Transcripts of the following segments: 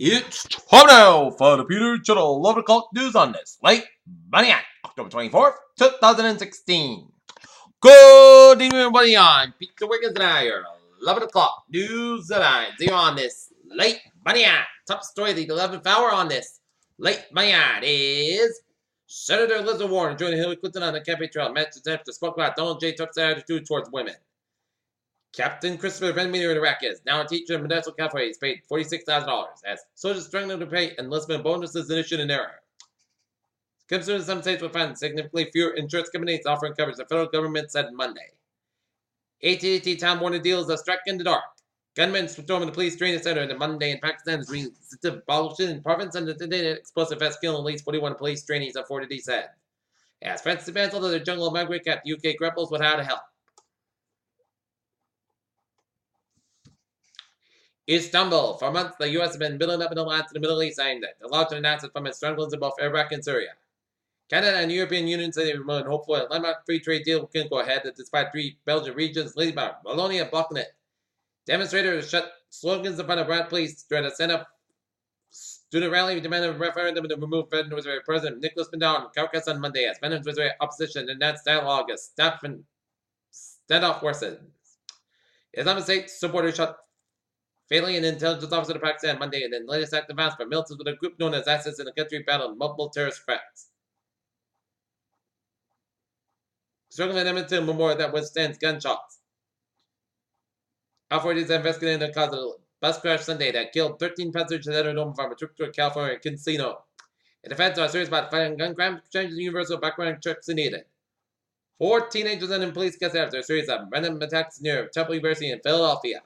It's time now for the Peter Channel 11 o'clock news on this late Maniac, October 24th, 2016. Good evening, everybody. I'm Peter Wiggins, and I are 11 o'clock news and I see you on this late Maniac. Top story of the 11th hour on this late Maniac is Senator Elizabeth Warren joined Hillary Clinton on the campaign trail. Met to spoke about Donald J. Trump's attitude towards women. Captain Christopher Van-Meter in Iraq is now a teacher in Modesto, California. He's paid $46,000 as soldiers struggling to pay enlistment bonuses in issue in error. Consumers in some states will find significantly fewer insurance companies offering coverage, the federal government said Monday. AT&T Time Warner deals a strike in the dark. Gunmen storming the police training center on Monday in Pakistan's Balochistan province and the explosive vest killing at least 41 police trainees, authorities said. As France dismantled the jungle of migrant camp, the UK grapples with how to help. Istanbul. For months, the U.S. has been building up an alliance in the Middle East aimed at allowed to announce it from its strongholds in both Iraq and Syria. Canada and the European Union say they remain hopeful a landmark free trade deal can go ahead despite three Belgian regions leading by Wallonia blocking it. Demonstrators shut slogans in front of Brad Police during a stand-up student rally demanding a referendum to remove Venezuelan Israeli President Nicolas Maduro in Caracas on Monday as Venezuelan opposition announced dialogue as standoff worsens. Islamic State supporters shot failing an intelligence officer of Pakistan Monday and then latest act advance by militants with a group known as ISIS in the country battled multiple terrorist threats. Struggling Edmonton memorial that withstands gunshots. Authorities are investigating the cause of the bus crash Sunday that killed 13 passengers headed home from a trip to a California casino. In defense are serious about fighting gun crime, changes the universal background checks needed. 4 teenagers and police custody after a series of random attacks near Temple University in Philadelphia.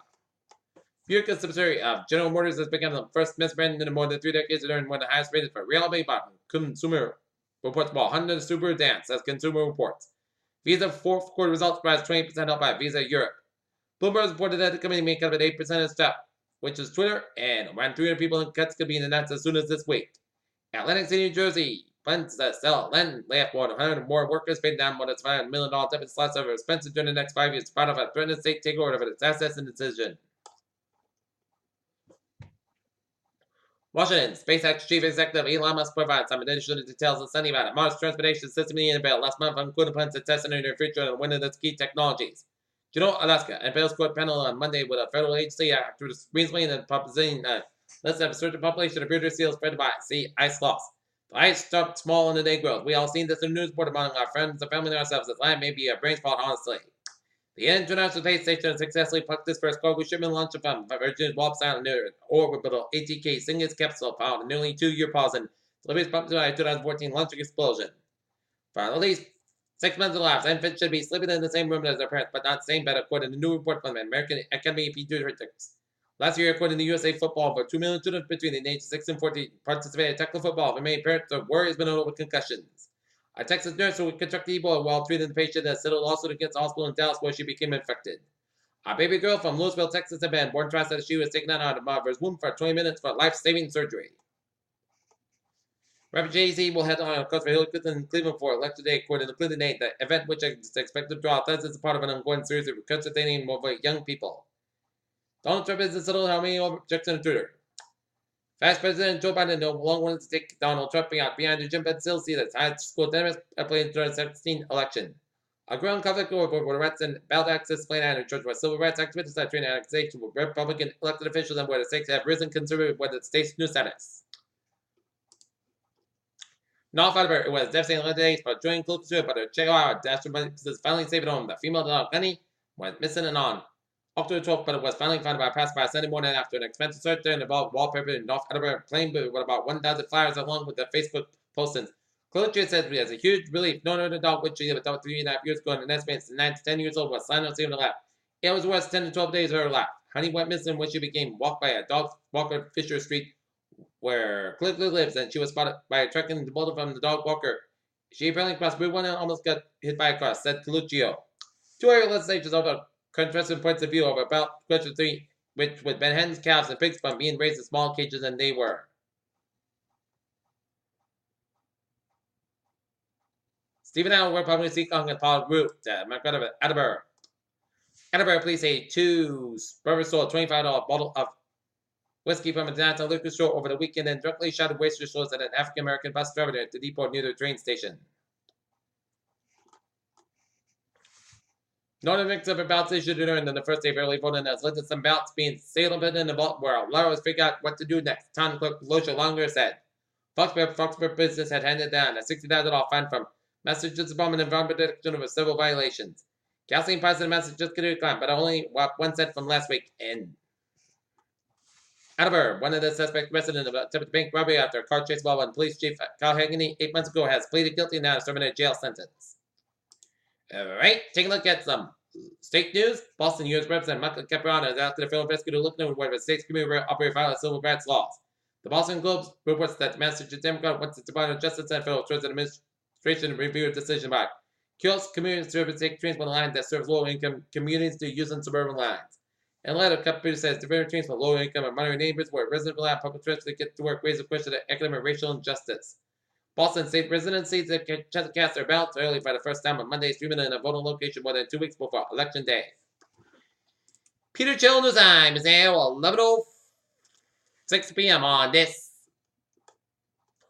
Buick, a subsidiary of General Motors, has become the first misbrand in more than 3 decades to earn one of the highest rated for reliability by Consumer Reports, while Honda Subaru dance as Consumer Reports. Visa fourth quarter results rise 20% up by Visa Europe. Bloomberg reported that the company may cut about 8% of staff, which is Twitter, and around 300 people in cuts could be announced as soon as this week. Atlantic City, New Jersey plans to sell land, lay off more than 100 more workers, paid down more than $500 million deficit loss over expenses during the next 5 years, part of a threatened state takeover of its assets and decision. Washington, SpaceX chief executive Elon Musk provides some additional details on Sunday about a Mars transportation system in the unveiled last month, including plans to test in the future and one of its key technologies. Juneau, Alaska, and Bales Court panel on Monday with a federal agency after recently in proposing a list of a certain population of breeder seals spread by sea ice loss. The ice stopped small and the day growth. We all seen this in the news report among our friends and family and ourselves. This land may be a brain fault, honestly. The International Space Station successfully plucked its first cargo shipment launch from Virgin's Walp Sound near orbital ATK Cygnus capsule following a nearly 2-year pause and deliveries pumped by 2014 launching explosion. For at least 6 months elapsed, infants should be sleeping in the same room as their parents, but not the same bed, according to a new report from the American Academy of Pediatrics. Last year, according to USA Football, over 2 million children between the ages of 6 and 14 participated in tackle football. For many parents, the worry has been over concussions. A Texas nurse who contracted Ebola while treating the patient has settled a lawsuit against the hospital in Dallas where she became infected. A baby girl from Louisville, Texas had been born twice that she was taken out of her mother's womb for 20 minutes for life-saving surgery. Rapper Jay-Z will head on course for Hillary Clinton in Cleveland for Election Day, according to Clinton Day. The event, which is expected to draw thousands, is part of an ongoing series of concentrating more young people. Donald Trump is settled how many objections on Twitter. Vice President Joe Biden no longer wants to take Donald Trump behind the Jim Bensell seat as high school Democrats played in the 2016 election. A growing conflict over the rights and ballot access plan and church where civil rights activists are treating annexation with Republican elected officials and where the stakes have risen considerably with the state's new status. North Attleboro, it was devastating days for joining close to it, but the Chihuahua dashed is finally saved at home. The female dog Penny went missing and on October 12th, but it was finally found by a passerby Sunday morning after an expensive search that involved wallpaper in North Attleboro claimed with about 1,000 flyers along with the Facebook postings. Closure says it has a huge relief. No other dog which she lived about 3.5 years ago and an estimated 9 to 10 years old was signed on seeing the lap. It was worth 10 to 12 days of her life. Honey went missing when she became walked by a dog walker Fisher Street where Cliff lives, and she was spotted by a truck in the boulder from the dog walker. She apparently crossed Route 1 and almost got hit by a car, said Coluccio. 2 area legislatures over contrasting points of view over about question 3, which with hens, calves, and pigs from being raised in small cages than they were. Stephen Allen, Republican Seat Kong and Paul Root, Democrat of Attleboro police say 2 brothers sold a $25 bottle of whiskey from a downtown liquor store over the weekend and drunkenly shouted waitress at an African-American bus driver at the depot near the train station. Northern mix of ballots issued during the first day of early voting has led to some ballots being sealed in the vault where a lot of us figure out what to do next, town clerk Losha Longer said. Foxborough Business had handed down a $60,000 fine from Massachusetts Department of Environmental Protection over several violations. Gasoline prices in Massachusetts continued to climb, but only up 1 cent from last week. And Attleboro, one of the suspects arrested in the attempted bank robbery after a car chase while police chief Kyle Hagney 8 months ago has pleaded guilty and now is serving a jail sentence. Alright, take a look at some state news. Boston U.S. Representative Michael Caprano has asked the federal investigator to look into whether the state's community operated violate civil rights laws. The Boston Globe reports that the Massachusetts Democrat wants the Department of Justice and federal Transit Administration to review a decision by Kiosk Community Service take transport line that serves low-income communities to use on suburban lines. In light of Caprano says different trains for low-income and minority neighbors where residents rely on public transit to get to work raise a question of economic and racial injustice. Boston State residents see that cast their ballots early for the first time on Monday, streaming in a voting location more than 2 weeks before Election Day. Peter Children's time is now 11:06 p.m. on this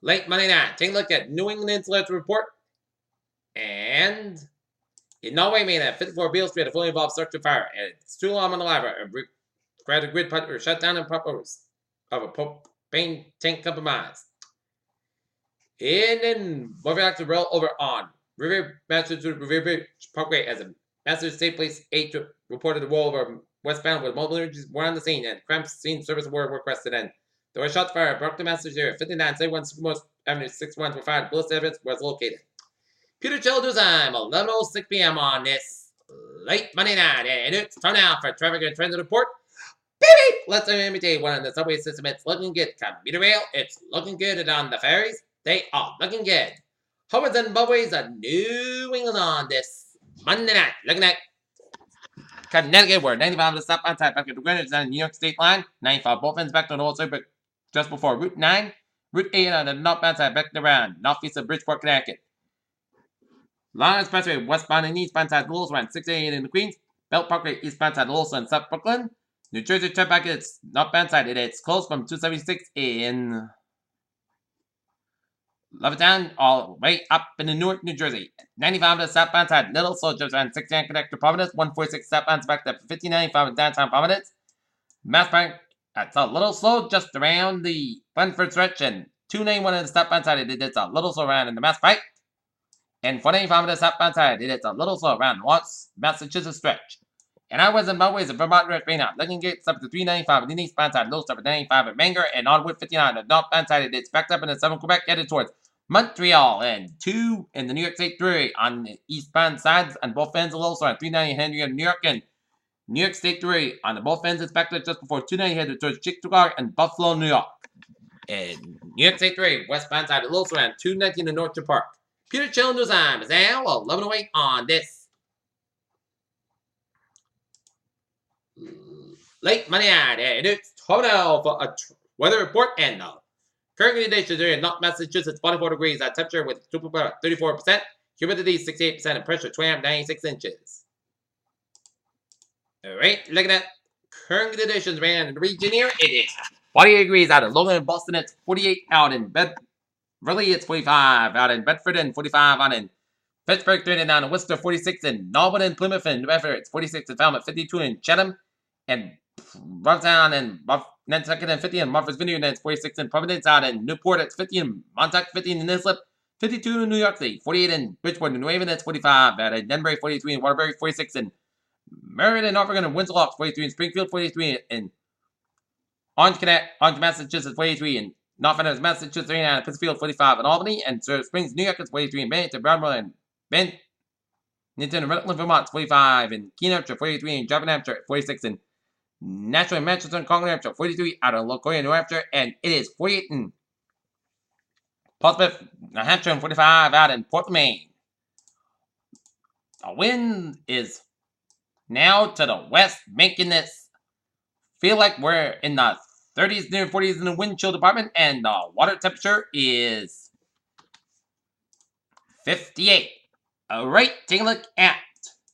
late Monday night. Take a look at New England Insulet's report. And in Norway, made at 54 Beale Street, a fully involved structure fire. And it's too long on the library. Required a grid pump shut down and purpose of a propane tank compromise. And then moving back to roll over on Massachusetts River Beach Parkway as a Massachusetts State Police 8 reported the rollover westbound with mobile energies were on the scene and crime scene service were requested. And there was shots fired. Brockton, Massachusetts area 5971 Sycamore Avenue 61 were fired. Bullet evidence was located. Peter Children's time 11:06 p.m. on this late Monday night, and it's time now for traffic and transit report. Baby, let's imitate one on the subway system. It's looking good. Commuter rail, it's looking good. And on the ferries, they are looking good. Hovers and Bubways of New England on this Monday night. Looking at Connecticut, where 95 to stop on time back to the Greenwich on the New York State line. 95 both ends back to the old circuit just before Route 9. Route 8 on the northbound side back around northeast of Bridgeport, Connecticut. Long Expressway westbound and eastbound side Lowell around 688 in the Queens. Belt Parkway eastbound side Lowell and South Brooklyn. New Jersey Turnpike it's northbound side. It's closed from 276 in Levittown all the way up in the Newark, New Jersey. 95 to southbound side Little, so just around 69 connect to Providence. 146 southbound back to 5095 in downtown Providence. Mass Bank, that's a little slow just around the Brentford stretch. And 291 in the southbound side, it's a little slow around in the Mass Pike. And 495 in the southbound side, it's a little slow around Lawrence, Massachusetts stretch. And I was in my ways of Vermont North Main out. Looking Gate up to 395 in the eastbound side, low stuff at 95 at Manger, and Onwood 59 on the northbound side, it's backed up in the southern Quebec, headed towards Montreal, and 2 in the New York State Thruway on the eastbound sides, on both ends, also on 390 Henry in New York, and New York State Thruway on the both ends, it's backed up just before 290 headed towards Chickasaw and Buffalo, New York. And New York State Thruway, westbound side, also around 219 in Orchard Park. Peter Children's time is now 11:08 on this late Monday night, and it's time now for a weather report. And current conditions are in North Massachusetts, 44 degrees at temperature with 34%, humidity 68%, and pressure 96 inches. Alright, looking at current conditions around in the region here, it is 48 degrees out of Logan and Boston, it's 48 out in Beverly, it's 45 out in Bedford, and 45 out in Pittsburgh, 39 in Worcester, 46 in Norwood and Plymouth, and New Bedford, it's 46 in Falmouth, 52 in Chatham, and Rocktown and Nantucket, and 50 in Martha's Vineyard, and it's 46 in Providence, out in Newport, it's 50 in Montauk, 50 in Islip, 52 in New York State, 48 in Bridgeport, New Haven, it's 45 out in Denbury, 43 in Waterbury, 46 in Meriden, Norfolk, and Winslow, 43 in Springfield, 43 in Orange, Massachusetts, 43 in Norfolk, Massachusetts, 39 in Pittsfield, 45 in Albany, and Silver Springs, New York, it's 43 in Bennington, Brownville, and Bennington, and Rutland, Vermont, 45 in Keene, Hampshire, 43 in Jarvis, Hampshire, 46 in Nashua, Manchester, and Concord, Hampshire, 43 out of Locoya, New Hampshire, and it is 48 in Portsmouth, New Hampshire, and 45 out in Portland, Maine. The wind is now to the west, making this feel like we're in the 30s, near 40s in the wind chill department, and the water temperature is 58. Alright, take a look at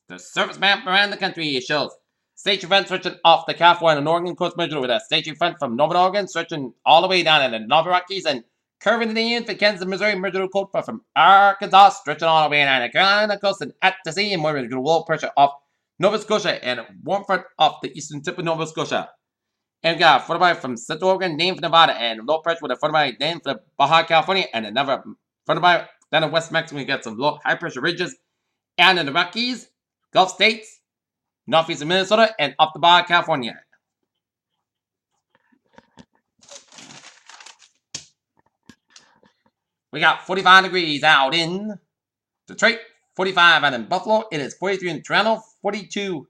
the surface map around the country. It shows Station front stretching off the California and Oregon coast merger with a station front from Northern Oregon stretching all the way down in the Northern Rockies and curving in for Kansas and Missouri merger with cold front from Arkansas stretching all the way down the Carolina coast and at the sea and more with low pressure off Nova Scotia and warm front off the eastern tip of Nova Scotia. And we got a front from Central Oregon named for Nevada and low pressure with a front named for Baja California and another front down in West Mexico. We got some low high pressure ridges and in the Rockies, Gulf States, northeast of Minnesota, and up the Baja California. We got 45 degrees out in Detroit, 45 out in Buffalo. It is 43 in Toronto, 42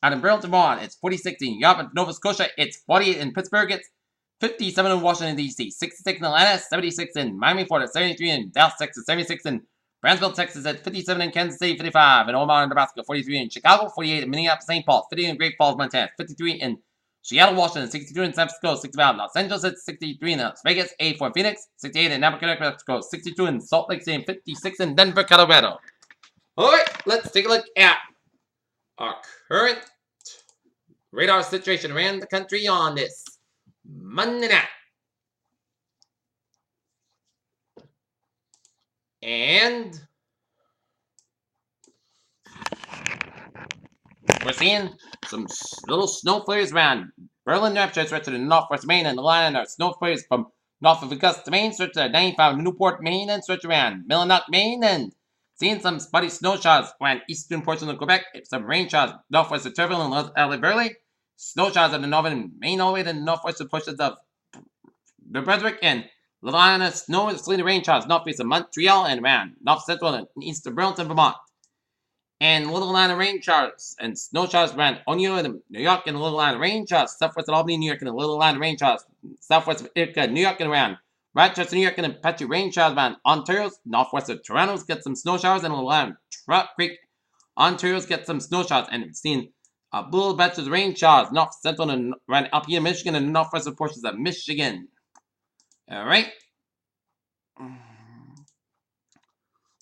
out in Burlington, Vermont. It's 46 in Yarmouth, Nova Scotia. It's 48 in Pittsburgh. It's 57 in Washington, D.C., 66 in Atlanta, 76 in Miami, Florida, 73 in Dallas, Texas, 76 in Brownsville, Texas at 57 in Kansas City, 55 in Omaha, Nebraska, 43 in Chicago, 48 in Minneapolis, St. Paul, 50 in Great Falls, Montana, 53 in Seattle, Washington, 62 in San Francisco, 65 in Los Angeles, 63 in Las Vegas, 84 in Phoenix, 68 in Albuquerque, Mexico, 62 in Salt Lake City, and 56 in Denver, Colorado. All right, let's take a look at our current radar situation around the country on this Monday night. And we're seeing some little snow flares around Berlin, New Hampshire, stretch to the northwest Maine, and the line are snow flares from north of Augusta, Maine, stretch to 95 Newport, Maine, and stretch around Millinock, Maine, and seeing some spotty snow showers around eastern portions of Quebec, some rain showers northwest of Turville and LA Burley, snow showers in the northern Maine all the way to the northwestern portions of New Brunswick, and Little Island of snow and sleet rain showers northeast of Montreal and around north central and east of Burlington, Vermont. And Little Island rain showers and snow showers around Ontario and New York and Little Island rain showers, southwest of Albany, New York, and the Little Island rain showers, southwest of Ithaca, New York, and around Rochester, New York, and Apache rain showers around Ontario, northwest of Toronto's get some snow showers, and Little Island Trout Creek, Ontario's get some snow showers, and we've seen little batches of rain showers north central and around up here, Michigan, and northwestern portions of Michigan. All right.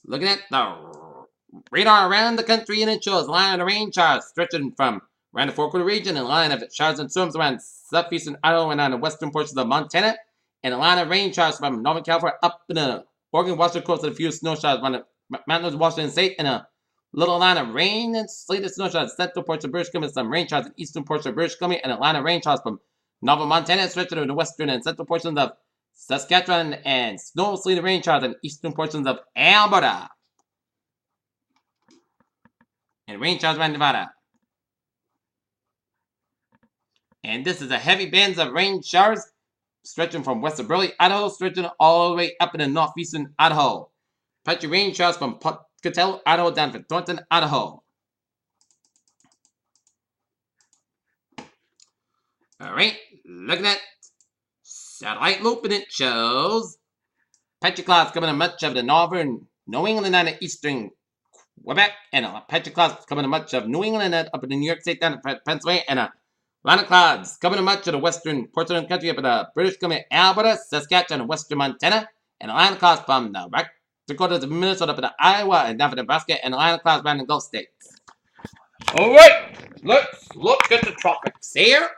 Looking at the radar around the country, and it shows a line of rain showers stretching from around the Four Quarter region, and a line of showers and storms around southeastern Idaho and on the western portions of Montana, and a line of rain showers from Northern California up in the Oregon, Washington coast, and a few snow showers around the mountains of Washington State, and a little line of rain and sleet and snow showers central portion of British Columbia, some rain showers in eastern portion of British Columbia, and a line of rain showers from Northern Montana stretching to the western and central portions of Saskatchewan, and snow, sleet, and rain showers in eastern portions of Alberta. And rain showers around Nevada. And this is a heavy bands of rain showers stretching from west of Burley, Idaho, stretching all the way up in the northeastern Idaho. Patchy rain showers from Pocatello, Idaho, down to Thornton, Idaho. All right, looking at satellite loop, and it shows patchy clouds coming in much of the northern New England and the eastern Quebec, and patchy clouds coming in much of New England and up in the New York State, down to Pennsylvania, and a line of clouds coming in much of the western portion of the country up in the British Columbia, Alberta, Saskatchewan, and western Montana, and a line of clouds from the Dakotas of Minnesota up in Iowa and down to Nebraska, and a line of clouds around the Gulf States. All right, let's look at the tropics here.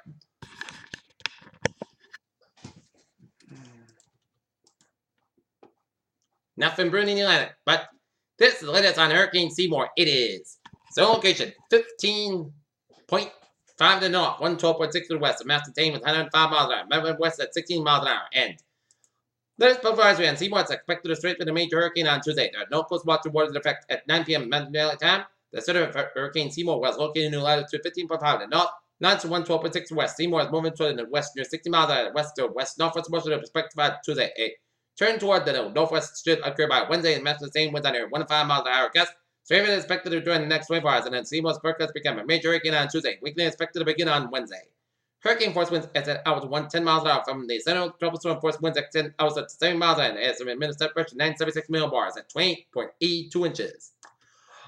Nothing brewing in the Atlantic, but this is the latest on Hurricane Seymour. It is zone location 15.5 to the north, 112.6 to the west, a mass contained with 105 miles an hour, moving west at 16 miles an hour, and there's advisory on Seymour. It's expected to strengthen a major hurricane on Tuesday. There are no coast watch reported in effect at 9 p.m. Mountain Daylight Time. The center of Hurricane Seymour was located in latitude 15.5 to the north, 9 to 112.6 to the west. Seymour is moving toward the west near 60 miles an hour, west to west northwest portion of the expected by Tuesday. A turn toward the northwest should occur by Wednesday and match the same winds on air 1 to 5 miles an hour gust. Strength is expected to join the next 24 hours, and then Seymour's forecast become a major hurricane on Tuesday. Weekend is expected to begin on Wednesday. Hurricane force winds at hours 110 miles an hour from the central tropical storm force winds at 10 hours at 7 miles an hour. As a minute set pressure 976 millibars at 20.82 inches.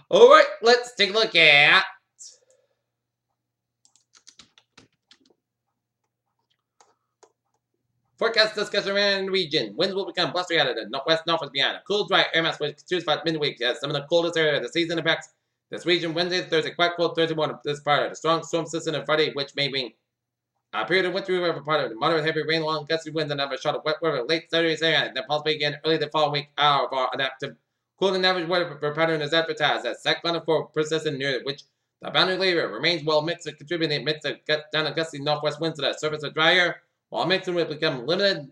All right, let's take a look at forecast discussion around the region. Winds will become blustery out of the northwest, northwest beyond. A cool, dry air mass will continue throughout midweek as some of the coldest air of the season impacts This region Wednesday, Thursday, quite cold. Thursday morning, this part of the strong storm system on Friday, which may bring a period of winter weather part of the moderate heavy rain, long gusty winds, and another shot of wet weather late Saturday, and then possibly again early the following week. Hour of an active cool and average weather pattern is advertised as cyclone for persistent near which the boundary layer remains well mixed and contributing amidst the down a gusty northwest winds to the surface of dry air, while mixing will become limited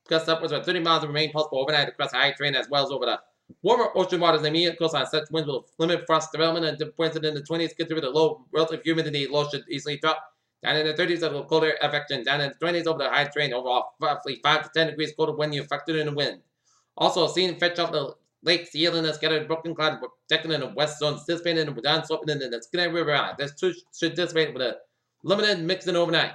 gusts upwards of 30 miles and remain possible overnight across high terrain as well as over the warmer ocean waters. The immediate coastline. Such winds will limit frost development and dip points in the 20s, contribute to low relative humidity. Low should easily drop down in the 30s of the colder affection, down in the 20s over the high terrain, overall roughly 5 to 10 degrees colder when you factor in the wind. Also, seen fetch off the lakes yielding a scattered broken cloud protecting in the west zone, dissipating and down sloping in the Skinner River Island. This too should dissipate with a limited mixing overnight.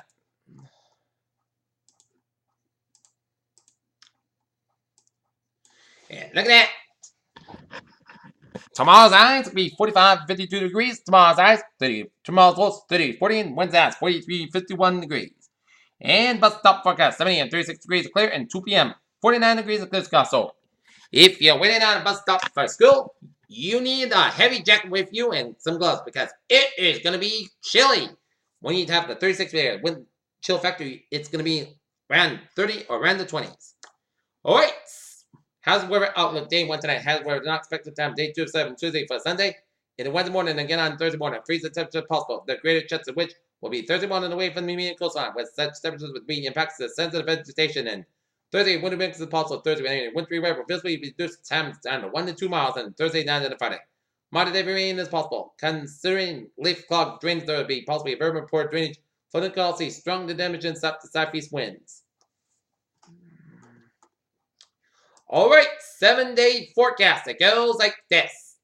And look at that. Tomorrow's highs will be 45 to 52 degrees. Tomorrow's highs, 30. Tomorrow's lows, 30 14. Wednesday highs, 43 51 degrees. And bus stop forecast, 7 a.m. 36 degrees clear, and 2 p.m. 49 degrees of clear sky. So, if you're waiting on a bus stop for school, you need a heavy jacket with you and some gloves because it is going to be chilly. When you have the 36 wind chill factor, it's going to be around 30 or around the 20s. All right. How's the weather outlook? Day 1 tonight. How's the weather? Not expected time. Day 2 of 7, Tuesday for Sunday. In the Wednesday morning and again on Thursday morning. Freezing temperature possible. The greater chance of which will be Thursday morning away from the immediate coastline, with such temperatures with being impacts to the sensitive vegetation. And Thursday, winter mix is possible. Thursday, wintry weather will visibly reduce times down to 1 to 2 miles, and Thursday down to the Friday. Moderate heavy rain is possible. Considering leaf clogged drains, there will be possibly urban poor drainage. Flooding could also see strong to damage and south to southeast winds. Alright, 7-day forecast. It goes like this.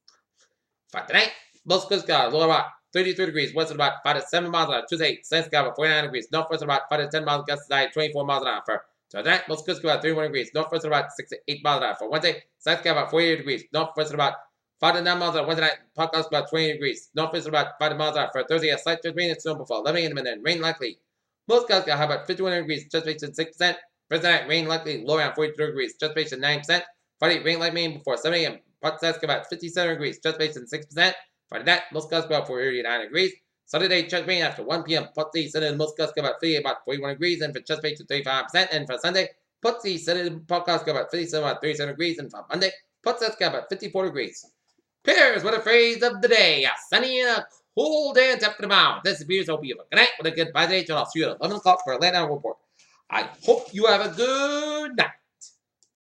For tonight, most coast sky, lower about 33 degrees, west of about 5 to 7 miles an hour. Tuesday, sun sky about 49 degrees, northwest about 5 to 10 miles, gust high 24 miles an hour. For tonight, most coast sky about 31 degrees, northwest about 6 to 8 miles an hour. For Wednesday, sun sky about 48 degrees, northwest about 5 to 9 miles an hour. Wednesday night, podcast about 20 degrees, northwest about 5 miles an hour. For Thursday, a slight chance rain and snow before 11 a.m. and then rain likely. Most skies sky about 51 degrees, just based at 6%. Thursday night, rain likely, low around 42 degrees, just based at 9%. Friday, rain like rain before 7 a.m. Podcast about 57 degrees, just based at 6%. Friday night, most skies about 49 degrees. Saturday, just rain after 1 p.m. Putsy, Sunday, most skies about 41 degrees, and for just based at 35%. And for Sunday, Putsy, Sunday, podcast about 37 degrees, and for Monday, Putsy about 54 degrees. Here's what a phrase of the day. A sunny and a cool day and temp tomorrow. This is Peters. Hope you have a good night with a good bye day, and I'll see you at 11 o'clock for a late hour report. I hope you have a good night.